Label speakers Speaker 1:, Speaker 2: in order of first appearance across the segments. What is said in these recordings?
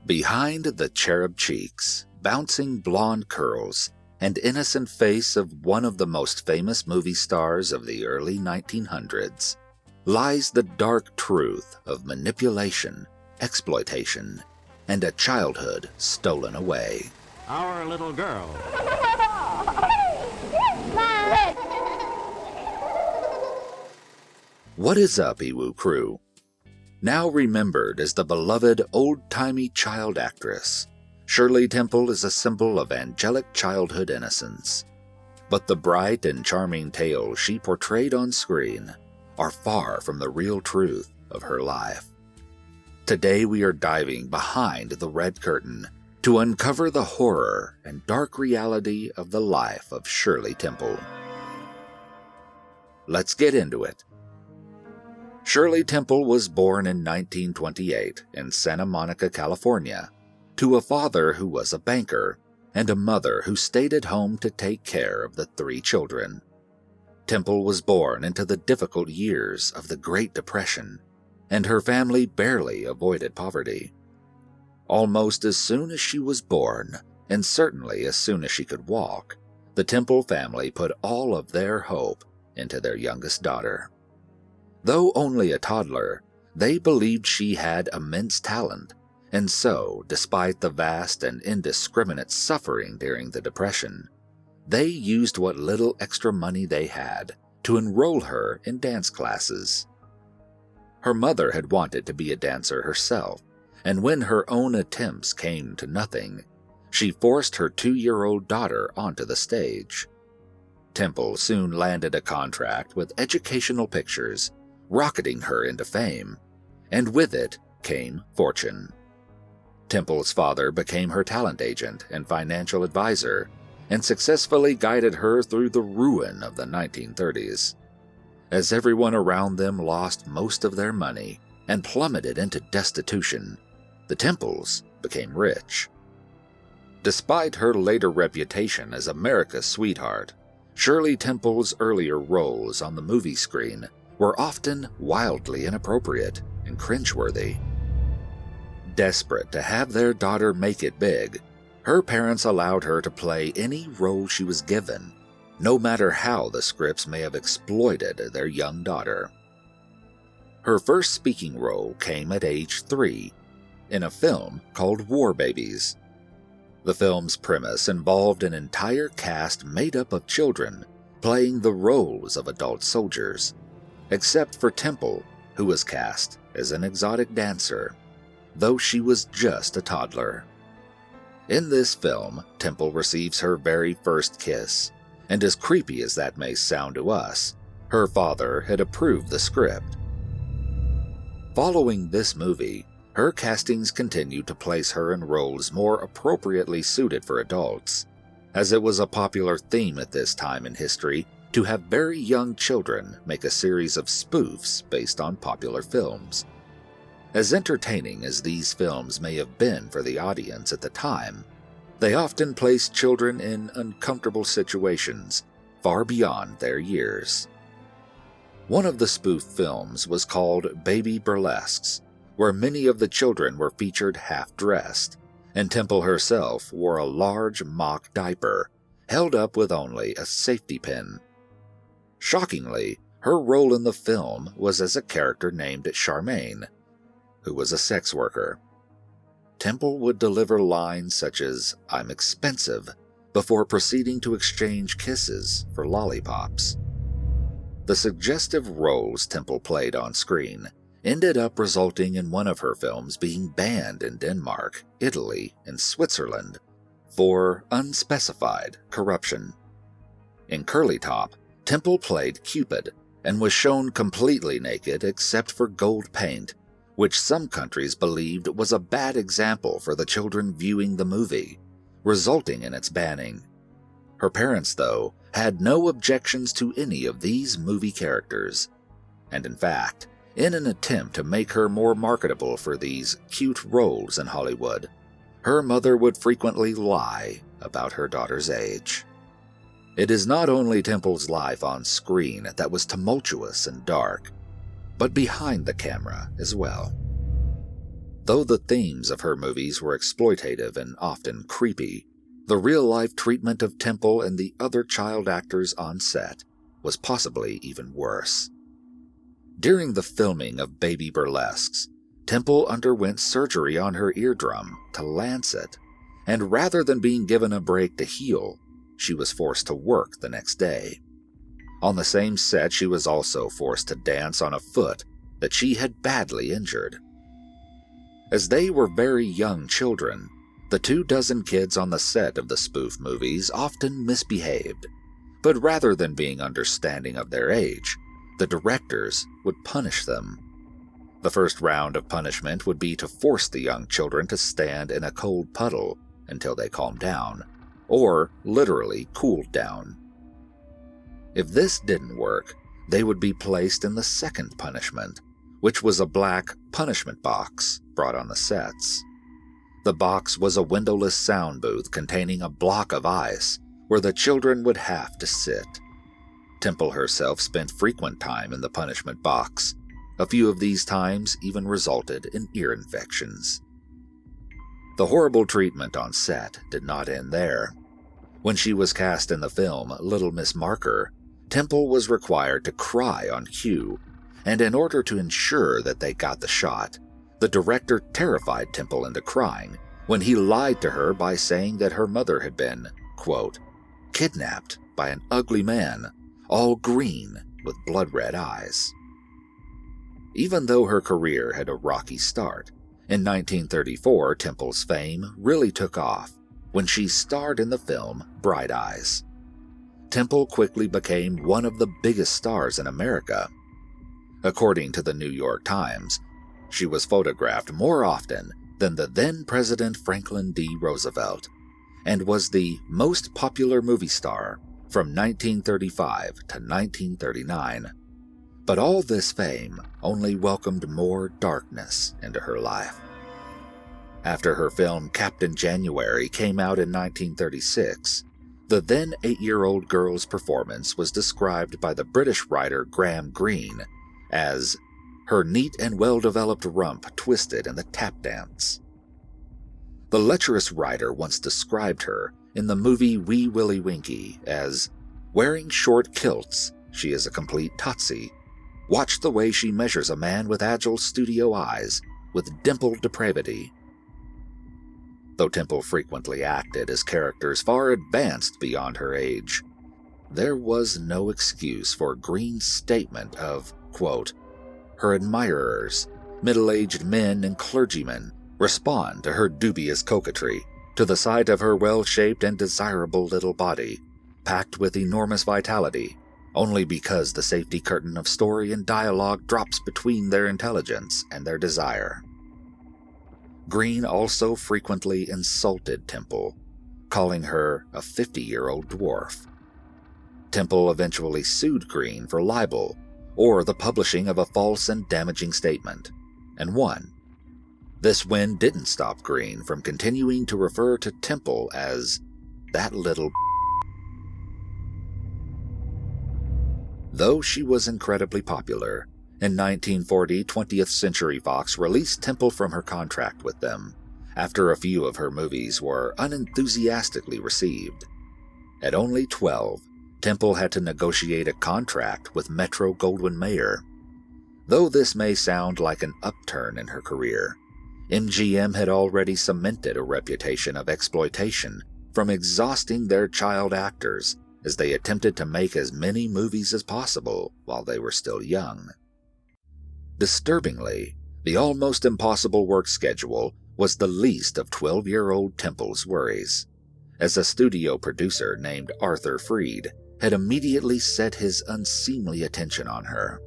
Speaker 1: Behind the cherub cheeks, bouncing blonde curls, and innocent face of one of the most famous movie stars of the early 1900s, lies the dark truth of manipulation, exploitation, and a childhood stolen away.
Speaker 2: Our little girl.
Speaker 1: What is up, Iwu crew? Now remembered as the beloved old-timey child actress, Shirley Temple is a symbol of angelic childhood innocence. But the bright and charming tales she portrayed on screen are far from the real truth of her life. Today we are diving behind the red curtain to uncover the horror and dark reality of the life of Shirley Temple. Let's get into it. Shirley Temple was born in 1928 in Santa Monica, California, to a father who was a banker and a mother who stayed at home to take care of the 3 children. Temple was born into the difficult years of the Great Depression, and her family barely avoided poverty. Almost as soon as she was born, and certainly as soon as she could walk, the Temple family put all of their hope into their youngest daughter. Though only a toddler, they believed she had immense talent, and so, despite the vast and indiscriminate suffering during the Depression, they used what little extra money they had to enroll her in dance classes. Her mother had wanted to be a dancer herself, and when her own attempts came to nothing, she forced her 2-year-old daughter onto the stage. Temple soon landed a contract with Educational Pictures, rocketing her into fame, and with it came fortune. Temple's father became her talent agent and financial advisor, and successfully guided her through the ruin of the 1930s. As everyone around them lost most of their money and plummeted into destitution, the Temples became rich. Despite her later reputation as America's sweetheart, Shirley Temple's earlier roles on the movie screen were often wildly inappropriate and cringeworthy. Desperate to have their daughter make it big, her parents allowed her to play any role she was given, no matter how the scripts may have exploited their young daughter. Her first speaking role came at age 3, in a film called War Babies. The film's premise involved an entire cast made up of children playing the roles of adult soldiers, except for Temple, who was cast as an exotic dancer, though she was just a toddler. In this film, Temple receives her very first kiss, and as creepy as that may sound to us, her father had approved the script. Following this movie, her castings continued to place her in roles more appropriately suited for adults, as it was a popular theme at this time in history to have very young children make a series of spoofs based on popular films. As entertaining as these films may have been for the audience at the time, they often placed children in uncomfortable situations far beyond their years. One of the spoof films was called Baby Burlesques, where many of the children were featured half-dressed, and Temple herself wore a large mock diaper, held up with only a safety pin. Shockingly, her role in the film was as a character named Charmaine, who was a sex worker. Temple would deliver lines such as, "I'm expensive," before proceeding to exchange kisses for lollipops. The suggestive roles Temple played on screen ended up resulting in one of her films being banned in Denmark, Italy, and Switzerland for unspecified corruption. In Curly Top, Temple played Cupid and was shown completely naked except for gold paint, which some countries believed was a bad example for the children viewing the movie, resulting in its banning. Her parents, though, had no objections to any of these movie characters, and in fact, in an attempt to make her more marketable for these cute roles in Hollywood, her mother would frequently lie about her daughter's age. It is not only Temple's life on screen that was tumultuous and dark, but behind the camera as well. Though the themes of her movies were exploitative and often creepy, the real-life treatment of Temple and the other child actors on set was possibly even worse. During the filming of Baby Burlesques, Temple underwent surgery on her eardrum to lance it, and rather than being given a break to heal, she was forced to work the next day. On the same set, she was also forced to dance on a foot that she had badly injured. As they were very young children, the 24 kids on the set of the spoof movies often misbehaved, but rather than being understanding of their age, the directors would punish them. The first round of punishment would be to force the young children to stand in a cold puddle until they calmed down, or literally cooled down. If this didn't work, they would be placed in the second punishment, which was a black punishment box brought on the sets. The box was a windowless sound booth containing a block of ice where the children would have to sit. Temple herself spent frequent time in the punishment box. A few of these times even resulted in ear infections. The horrible treatment on set did not end there. When she was cast in the film Little Miss Marker, Temple was required to cry on cue, and in order to ensure that they got the shot, the director terrified Temple into crying when he lied to her by saying that her mother had been, quote, kidnapped by an ugly man, all green with blood-red eyes. Even though her career had a rocky start, in 1934 Temple's fame really took off when she starred in the film Bright Eyes. Temple quickly became one of the biggest stars in America. According to the New York Times, she was photographed more often than the then-President Franklin D. Roosevelt, and was the most popular movie star from 1935 to 1939. But all this fame only welcomed more darkness into her life. After her film Captain January came out in 1936, the then 8-year-old girl's performance was described by the British writer Graham Greene as her neat and well-developed rump twisted in the tap dance. The lecherous writer once described her in the movie Wee Willie Winkie as, wearing short kilts, she is a complete Tootsie. Watch the way she measures a man with agile studio eyes, with dimpled depravity. Though Temple frequently acted as characters far advanced beyond her age, there was no excuse for Greene's statement of, quote, her admirers, middle-aged men and clergymen, respond to her dubious coquetry, to the sight of her well-shaped and desirable little body, packed with enormous vitality, only because the safety curtain of story and dialogue drops between their intelligence and their desire. Greene also frequently insulted Temple, calling her a 50-year-old dwarf. Temple eventually sued Greene for libel, or the publishing of a false and damaging statement, and won. This win didn't stop Greene from continuing to refer to Temple as that little. Though she was incredibly popular, in 1940 20th Century Fox released Temple from her contract with them, after a few of her movies were unenthusiastically received. At only 12, Temple had to negotiate a contract with Metro-Goldwyn-Mayer. Though this may sound like an upturn in her career, MGM had already cemented a reputation of exploitation from exhausting their child actors as they attempted to make as many movies as possible while they were still young. Disturbingly, the almost impossible work schedule was the least of 12-year-old Temple's worries, as a studio producer named Arthur Freed had immediately set his unseemly attention on her.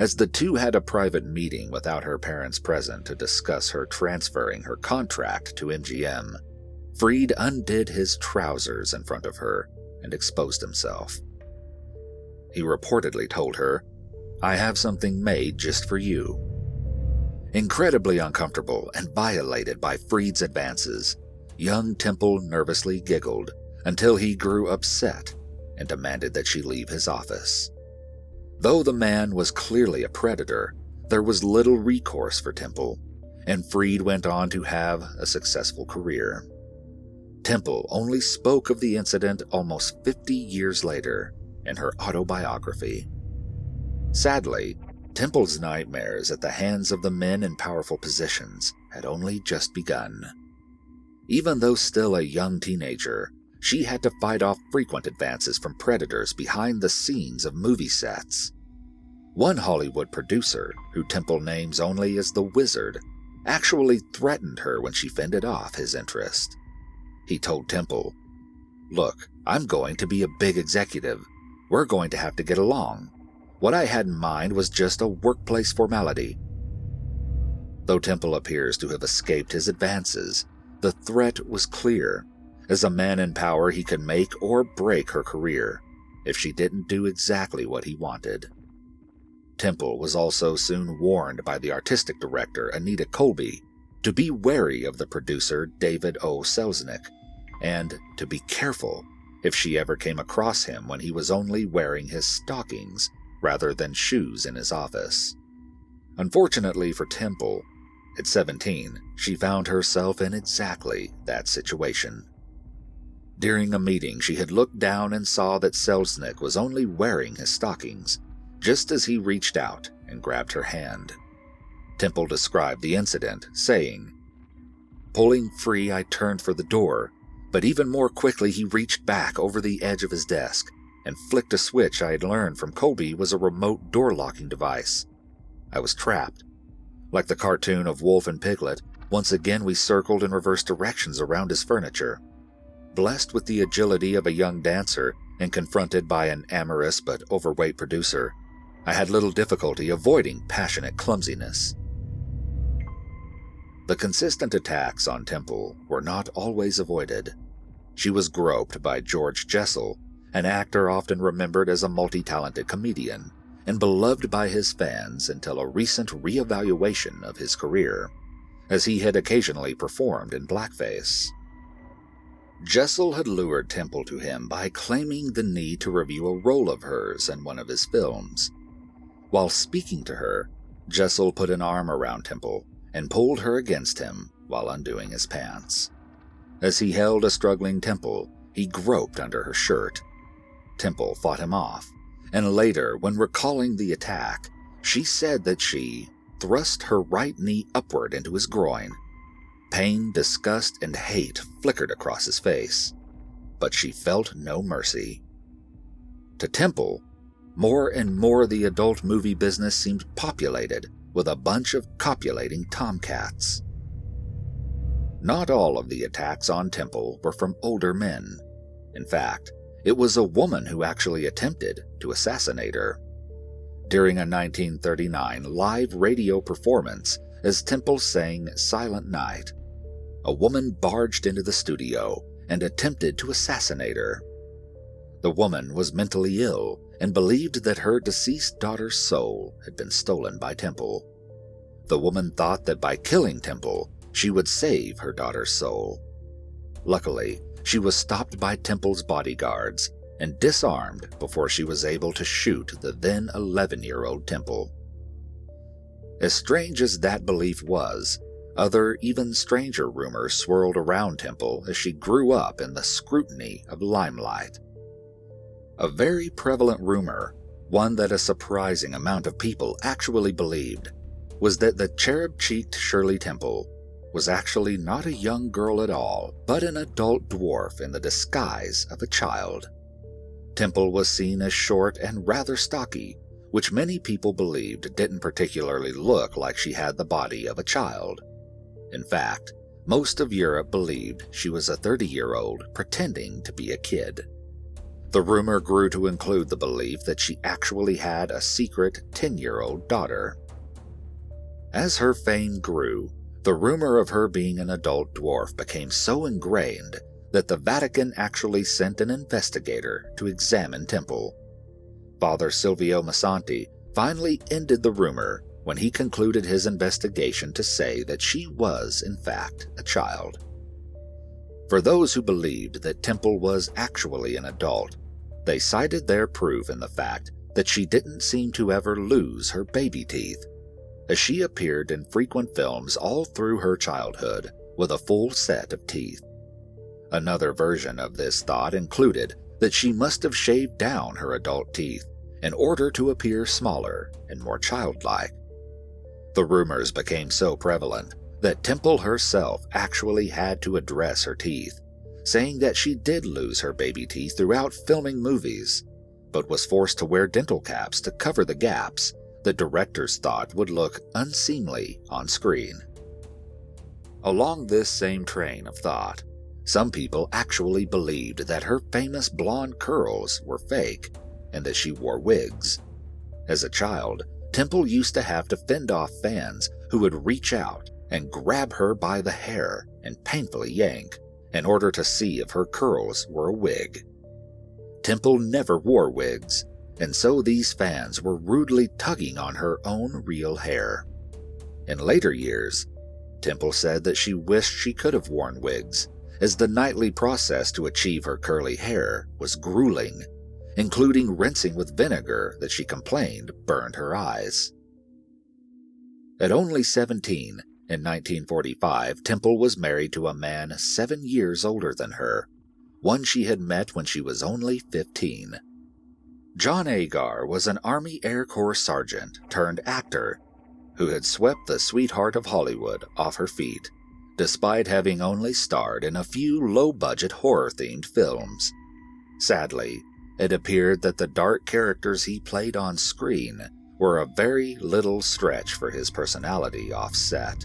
Speaker 1: As the two had a private meeting without her parents present to discuss her transferring her contract to MGM, Freed undid his trousers in front of her and exposed himself. He reportedly told her, "I have something made just for you." Incredibly uncomfortable and violated by Freed's advances, young Temple nervously giggled until he grew upset and demanded that she leave his office. Though the man was clearly a predator, there was little recourse for Temple, and Freed went on to have a successful career. Temple only spoke of the incident almost 50 years later in her autobiography. Sadly, Temple's nightmares at the hands of the men in powerful positions had only just begun. Even though still a young teenager, she had to fight off frequent advances from predators behind the scenes of movie sets. One Hollywood producer, who Temple names only as the Wizard, actually threatened her when she fended off his interest. He told Temple, "Look, I'm going to be a big executive. We're going to have to get along. What I had in mind was just a workplace formality." Though Temple appears to have escaped his advances, the threat was clear. As a man in power, he could make or break her career if she didn't do exactly what he wanted. Temple was also soon warned by the artistic director, Anita Colby, to be wary of the producer, David O. Selznick, and to be careful if she ever came across him when he was only wearing his stockings rather than shoes in his office. Unfortunately for Temple, at 17, she found herself in exactly that situation. During a meeting, she had looked down and saw that Selznick was only wearing his stockings, just as he reached out and grabbed her hand. Temple described the incident, saying, "Pulling free, I turned for the door, but even more quickly he reached back over the edge of his desk and flicked a switch I had learned from Colby was a remote door-locking device. I was trapped. Like the cartoon of Wolf and Piglet, once again we circled in reverse directions around his furniture. Blessed with the agility of a young dancer and confronted by an amorous but overweight producer, I had little difficulty avoiding passionate clumsiness." The consistent attacks on Temple were not always avoided. She was groped by George Jessel, an actor often remembered as a multi-talented comedian, and beloved by his fans until a recent re-evaluation of his career, as he had occasionally performed in blackface. Jessel had lured Temple to him by claiming the need to review a role of hers in one of his films. While speaking to her, Jessel put an arm around Temple and pulled her against him while undoing his pants. As he held a struggling Temple, he groped under her shirt. Temple fought him off, and later, when recalling the attack, she said that she thrust her right knee upward into his groin. Pain, disgust, and hate flickered across his face, but she felt no mercy. To Temple, more and more the adult movie business seemed populated with a bunch of copulating tomcats. Not all of the attacks on Temple were from older men. In fact, it was a woman who actually attempted to assassinate her. During a 1939 live radio performance as Temple sang Silent Night, a woman barged into the studio and attempted to assassinate her. The woman was mentally ill and believed that her deceased daughter's soul had been stolen by Temple. The woman thought that by killing Temple, she would save her daughter's soul. Luckily, she was stopped by Temple's bodyguards and disarmed before she was able to shoot the then 11-year-old Temple. As strange as that belief was, other, even stranger rumors swirled around Temple as she grew up in the scrutiny of limelight. A very prevalent rumor, one that a surprising amount of people actually believed, was that the cherub-cheeked Shirley Temple was actually not a young girl at all, but an adult dwarf in the disguise of a child. Temple was seen as short and rather stocky, which many people believed didn't particularly look like she had the body of a child. In fact, most of Europe believed she was a 30-year-old pretending to be a kid. The rumor grew to include the belief that she actually had a secret 10-year-old daughter. As her fame grew, the rumor of her being an adult dwarf became so ingrained that the Vatican actually sent an investigator to examine Temple. Father Silvio Massanti finally ended the rumor when he concluded his investigation to say that she was, in fact, a child. For those who believed that Temple was actually an adult, they cited their proof in the fact that she didn't seem to ever lose her baby teeth, as she appeared in frequent films all through her childhood with a full set of teeth. Another version of this thought included that she must have shaved down her adult teeth in order to appear smaller and more childlike. The rumors became so prevalent that Temple herself actually had to address her teeth, saying that she did lose her baby teeth throughout filming movies, but was forced to wear dental caps to cover the gaps that directors thought would look unseemly on screen. Along this same train of thought, some people actually believed that her famous blonde curls were fake and that she wore wigs. As a child, Temple used to have to fend off fans who would reach out and grab her by the hair and painfully yank in order to see if her curls were a wig. Temple never wore wigs, and so these fans were rudely tugging on her own real hair. In later years, Temple said that she wished she could have worn wigs, as the nightly process to achieve her curly hair was grueling, including rinsing with vinegar that she complained burned her eyes. At only 17, in 1945, Temple was married to a man 7 years older than her, one she had met when she was only 15. John Agar was an Army Air Corps sergeant turned actor who had swept the sweetheart of Hollywood off her feet, despite having only starred in a few low-budget horror-themed films. Sadly, it appeared that the dark characters he played on screen were a very little stretch for his personality off-set.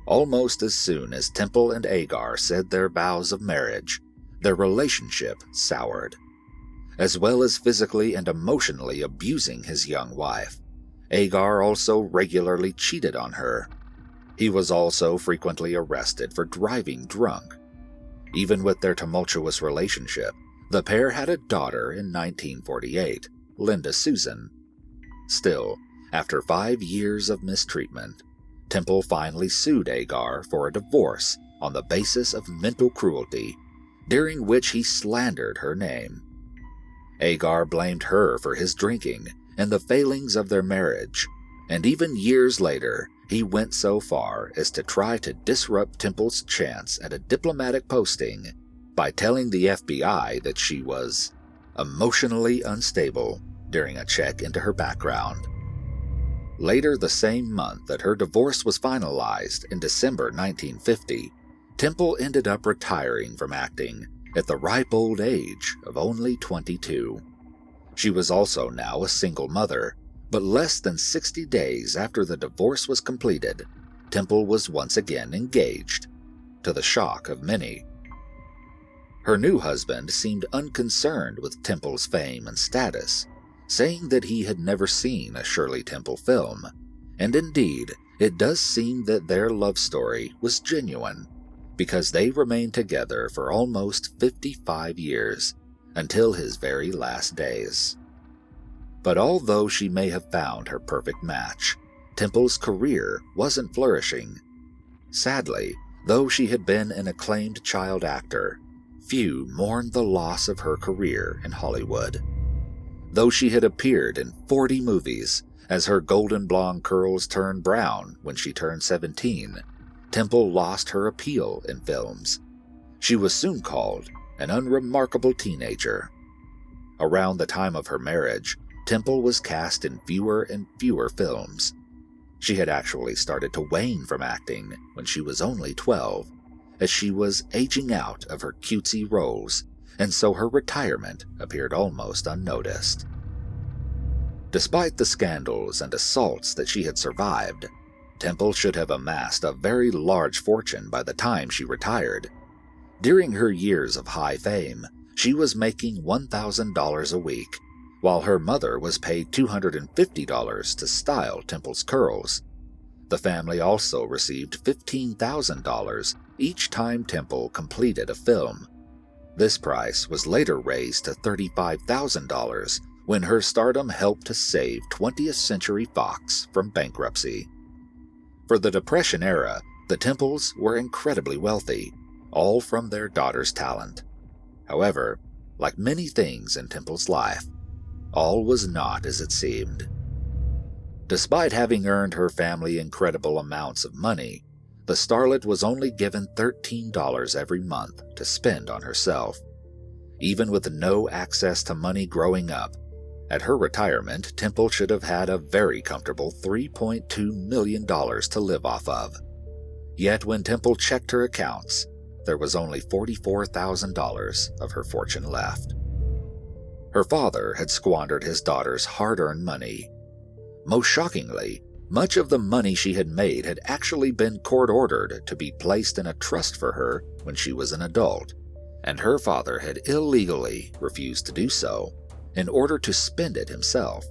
Speaker 1: Almost as soon as Temple and Agar said their vows of marriage, their relationship soured. As well as physically and emotionally abusing his young wife, Agar also regularly cheated on her. He was also frequently arrested for driving drunk. Even with their tumultuous relationship, the pair had a daughter in 1948, Linda Susan. Still, after 5 years of mistreatment, Temple finally sued Agar for a divorce on the basis of mental cruelty, during which he slandered her name. Agar blamed her for his drinking and the failings of their marriage, and even years later, he went so far as to try to disrupt Temple's chance at a diplomatic posting by telling the FBI that she was emotionally unstable during a check into her background. Later the same month that her divorce was finalized in December 1950, Temple ended up retiring from acting at the ripe old age of only 22. She was also now a single mother, but less than 60 days after the divorce was completed, Temple was once again engaged, to the shock of many. Her new husband seemed unconcerned with Temple's fame and status, saying that he had never seen a Shirley Temple film, and indeed, it does seem that their love story was genuine, because they remained together for almost 55 years, until his very last days. But although she may have found her perfect match, Temple's career wasn't flourishing. Sadly, though she had been an acclaimed child actor, few mourned the loss of her career in Hollywood. Though she had appeared in 40 movies, as her golden blonde curls turned brown when she turned 17, Temple lost her appeal in films. She was soon called an unremarkable teenager. Around the time of her marriage, Temple was cast in fewer and fewer films. She had actually started to wane from acting when she was only 12, as she was aging out of her cutesy roles, and so her retirement appeared almost unnoticed. Despite the scandals and assaults that she had survived, Temple should have amassed a very large fortune by the time she retired. During her years of high fame, she was making $1,000 a week, while her mother was paid $250 to style Temple's curls. The family also received $15,000 each time Temple completed a film. This price was later raised to $35,000 when her stardom helped to save 20th Century Fox from bankruptcy. For the Depression era, the Temples were incredibly wealthy, all from their daughter's talent. However, like many things in Temple's life, all was not as it seemed. Despite having earned her family incredible amounts of money, the starlet was only given $13 every month to spend on herself. Even with no access to money growing up, at her retirement, Temple should have had a very comfortable $3.2 million to live off of. Yet when Temple checked her accounts, there was only $44,000 of her fortune left. Her father had squandered his daughter's hard-earned money. Most shockingly, much of the money she had made had actually been court-ordered to be placed in a trust for her when she was an adult, and her father had illegally refused to do so in order to spend it himself.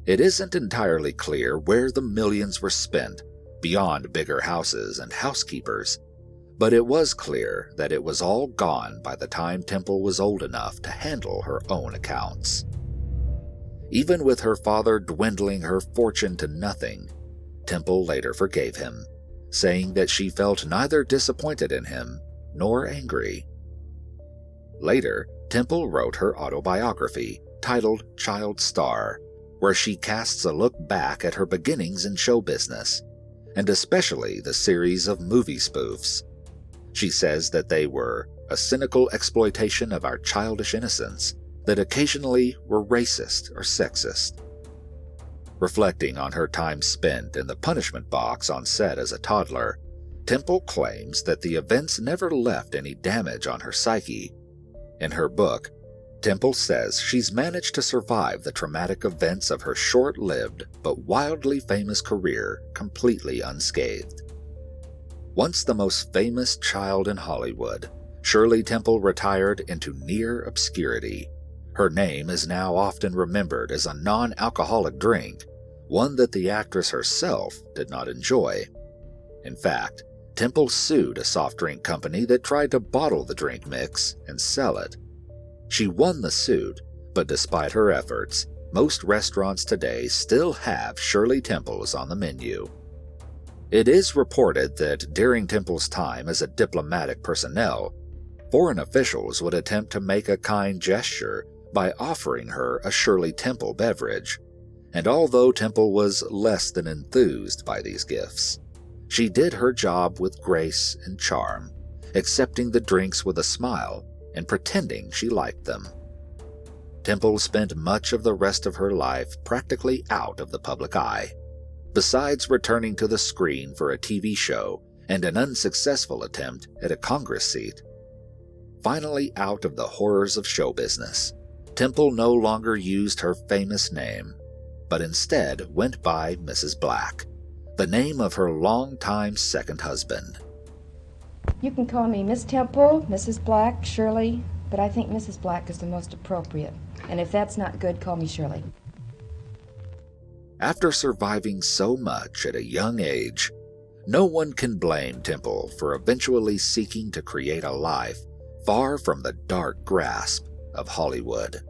Speaker 1: It isn't entirely clear where the millions were spent beyond bigger houses and housekeepers, but it was clear that it was all gone by the time Temple was old enough to handle her own accounts. Even with her father dwindling her fortune to nothing, Temple later forgave him, saying that she felt neither disappointed in him nor angry. Later, Temple wrote her autobiography, titled Child Star, where she casts a look back at her beginnings in show business, and especially the series of movie spoofs. She says that they were a cynical exploitation of our childish innocence that occasionally were racist or sexist. Reflecting on her time spent in the punishment box on set as a toddler, Temple claims that the events never left any damage on her psyche. In her book, Temple says she's managed to survive the traumatic events of her short-lived but wildly famous career completely unscathed. Once the most famous child in Hollywood, Shirley Temple retired into near obscurity. Her name is now often remembered as a non-alcoholic drink, one that the actress herself did not enjoy. In fact, Temple sued a soft drink company that tried to bottle the drink mix and sell it. She won the suit, but despite her efforts, most restaurants today still have Shirley Temples on the menu. It is reported that during Temple's time as a diplomatic personnel, foreign officials would attempt to make a kind gesture by offering her a Shirley Temple beverage, and although Temple was less than enthused by these gifts, she did her job with grace and charm, accepting the drinks with a smile and pretending she liked them. Temple spent much of the rest of her life practically out of the public eye, besides returning to the screen for a TV show and an unsuccessful attempt at a Congress seat. Finally out of the horrors of show business, Temple no longer used her famous name, but instead went by Mrs. Black, the name of her longtime second husband.
Speaker 2: You can call me Miss Temple, Mrs. Black, Shirley, but I think Mrs. Black is the most appropriate. And if that's not good, call me Shirley.
Speaker 1: After surviving so much at a young age, no one can blame Temple for eventually seeking to create a life far from the dark grasp of Hollywood.